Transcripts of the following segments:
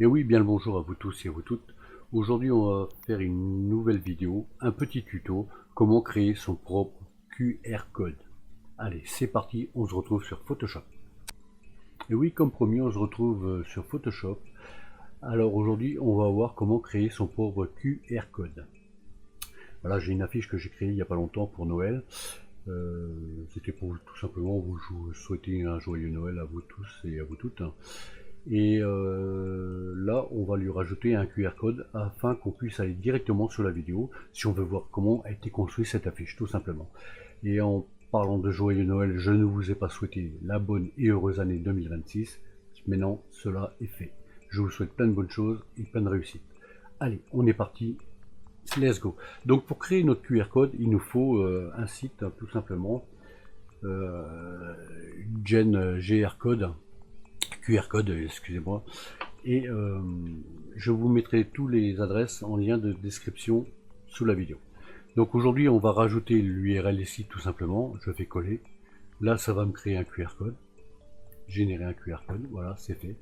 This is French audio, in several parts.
Et oui, bien le bonjour à vous tous et à vous toutes. Aujourd'hui, on va faire une nouvelle vidéo, un petit tuto, comment créer son propre QR code. Allez, c'est parti, on se retrouve sur Photoshop. Et oui, comme promis, on se retrouve sur Photoshop. Alors aujourd'hui, on va voir comment créer son propre QR code. Voilà, j'ai une affiche que j'ai créée il n'y a pas longtemps pour Noël. C'était pour tout simplement vous souhaiter un joyeux Noël à vous tous et à vous toutes. Et là, on va lui rajouter un QR code afin qu'on puisse aller directement sur la vidéo si on veut voir comment a été construite cette affiche, tout simplement. Et en parlant de joyeux Noël, je ne vous ai pas souhaité la bonne et heureuse année 2026. Maintenant, cela est fait. Je vous souhaite plein de bonnes choses et plein de réussite. Allez, on est parti. Let's go. Donc pour créer notre QR code, il nous faut un site, tout simplement. Gen GR code. QR code, excusez-moi. Et je vous mettrai tous les adresses en lien de description sous la vidéo. Donc aujourd'hui, on va rajouter l'URL ici tout simplement. Je fais coller. Là, ça va me créer un QR code. Générer un QR code. Voilà, c'est fait.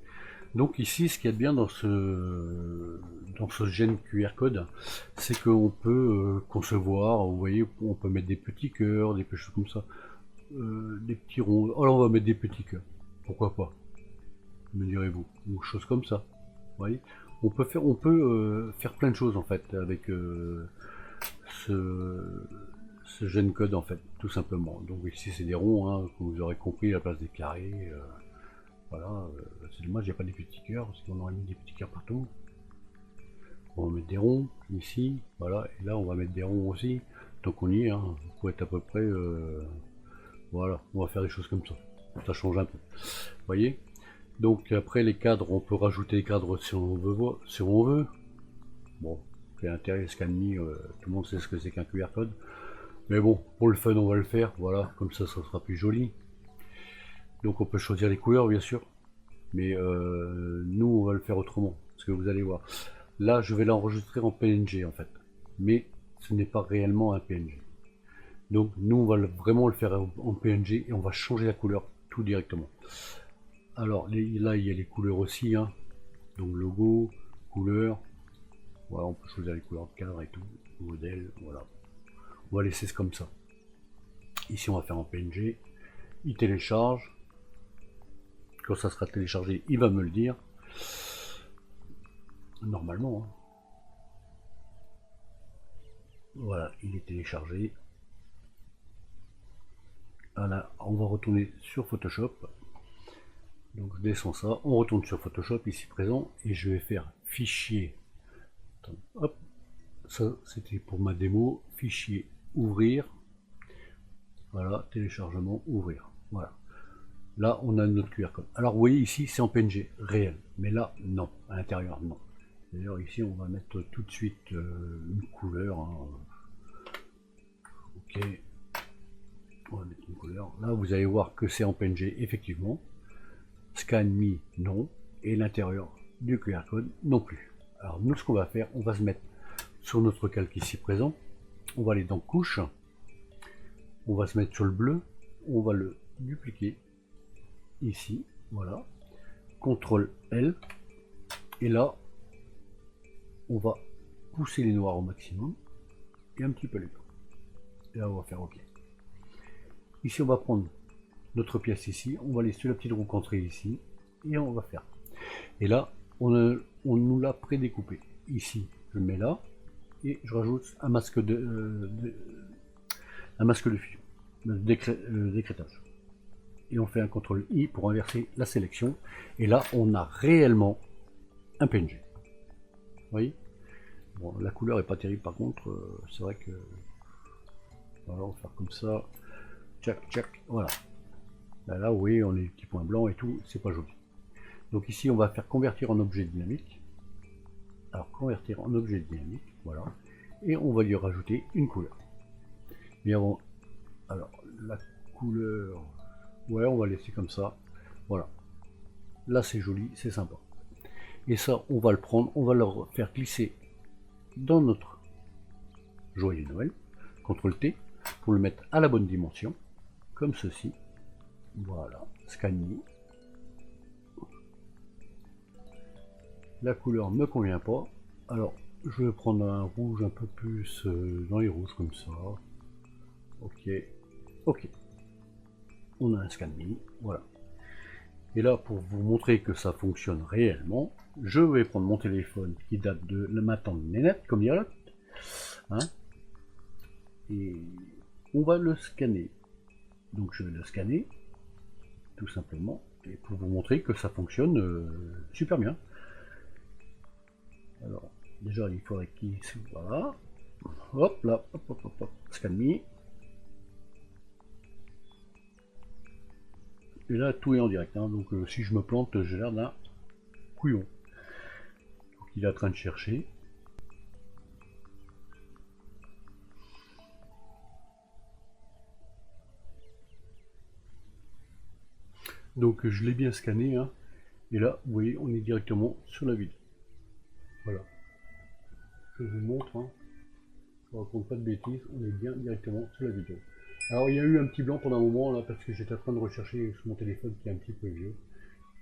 Donc ici, ce qu'il y a de bien dans ce gen QR code, c'est qu'on peut concevoir, vous voyez, on peut mettre des petits cœurs, des choses comme ça, des petits ronds. Alors on va mettre des petits cœurs. Pourquoi pas, me direz-vous, ou choses comme ça. Vous voyez, on peut faire plein de choses en fait avec ce gen code en fait, tout simplement. Donc ici c'est des ronds, hein, comme vous aurez compris, à la place des carrés. Voilà, c'est dommage, il n'y a pas des petits cœurs, parce qu'on aurait mis des petits cœurs partout. On va mettre des ronds ici, voilà, et là on va mettre des ronds aussi. Donc on y est, hein, faut être à peu près. Voilà, on va faire des choses comme ça. Ça change un peu. Vous voyez. Donc après les cadres, on peut rajouter les cadres si on veut. Si on veut. Bon, c'est intérêt ScanMe, tout le monde sait ce que c'est qu'un QR code. Mais bon, pour le fun, on va le faire. Voilà, comme ça sera plus joli. Donc on peut choisir les couleurs, bien sûr. Mais nous, on va le faire autrement. Parce que vous allez voir. Là, je vais l'enregistrer en PNG, en fait. Mais ce n'est pas réellement un PNG. Donc nous, on va vraiment le faire en PNG et on va changer la couleur tout directement. Alors là, il y a les couleurs aussi. Hein. Donc logo, couleur. Voilà, on peut choisir les couleurs de cadre et tout. Modèle, voilà. On va laisser comme ça. Ici, on va faire en PNG. Il télécharge. Quand ça sera téléchargé, il va me le dire. Normalement. Hein. Voilà, il est téléchargé. Voilà, on va retourner sur Photoshop. Donc je descends ça, on retourne sur Photoshop ici présent et je vais faire fichier. Attends, hop, ça c'était pour ma démo. Fichier, ouvrir. Voilà, téléchargement, ouvrir. Voilà. Là, on a notre QR code. Alors, vous voyez ici, c'est en PNG réel. Mais là, non. À l'intérieur, non. D'ailleurs, ici, on va mettre tout de suite une couleur. Hein. Ok. On va mettre une couleur. Là, vous allez voir que c'est en PNG, effectivement. Scan Me, non. Et l'intérieur du QR code, non plus. Alors, nous, ce qu'on va faire, on va se mettre sur notre calque ici présent. On va aller dans couche. On va se mettre sur le bleu. On va le dupliquer ici, voilà, CTRL L, et là on va pousser les noirs au maximum et un petit peu les blancs, et là on va faire OK. Ici on va prendre notre pièce ici, on va laisser la petite roue contrée ici et on va faire, et là on nous l'a prédécoupé ici. Je le mets là et je rajoute un masque de fil, le décrétage. Et on fait un CTRL I pour inverser la sélection. Et là, on a réellement un PNG. Vous voyez, bon, la couleur est pas terrible par contre. C'est vrai que... Voilà, on va faire comme ça. Tchac, tchac, voilà. Là, vous voyez, on a des petits points blancs et tout. C'est pas joli. Donc ici, on va faire convertir en objet dynamique. Alors, convertir en objet dynamique. Voilà. Et on va lui rajouter une couleur. Mais avant... Alors, la couleur... Ouais, on va laisser comme ça. Voilà. Là, c'est joli, c'est sympa. Et ça, on va le prendre, on va le faire glisser dans notre joyeux Noël. CTRL T pour le mettre à la bonne dimension, comme ceci. Voilà, scanner. la couleur me convient pas. Alors, je vais prendre un rouge un peu plus dans les rouges comme ça. Ok, ok. On a un scan mini, voilà. Et là, pour vous montrer que ça fonctionne réellement, je vais prendre mon téléphone qui date de ma tante Nénette, comme dirait l'autre, hein, et on va le scanner. Donc je vais le scanner, tout simplement, et pour vous montrer que ça fonctionne super bien. Alors, déjà, il faudrait qu'il... Voilà. Hop là, hop, hop, hop, hop. Scan me. Et là, tout est en direct, hein, donc si je me plante, j'ai l'air d'un couillon. Donc il est en train de chercher. Donc je l'ai bien scanné, hein, et là, vous voyez, on est directement sur la vidéo. Voilà. Je vous montre, hein. Je ne raconte pas de bêtises, on est bien directement sur la vidéo. Alors il y a eu un petit blanc pendant un moment là parce que j'étais en train de rechercher sur mon téléphone qui est un petit peu vieux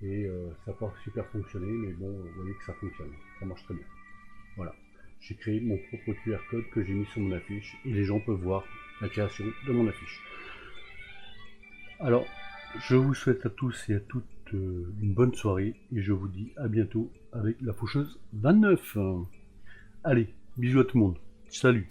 et ça n'a pas super fonctionné, mais bon, vous voyez que ça fonctionne, ça marche très bien. Voilà, j'ai créé mon propre QR code que j'ai mis sur mon affiche et les gens peuvent voir la création de mon affiche. Alors, je vous souhaite à tous et à toutes une bonne soirée et je vous dis à bientôt avec la faucheuse 29. Allez, bisous à tout le monde, salut.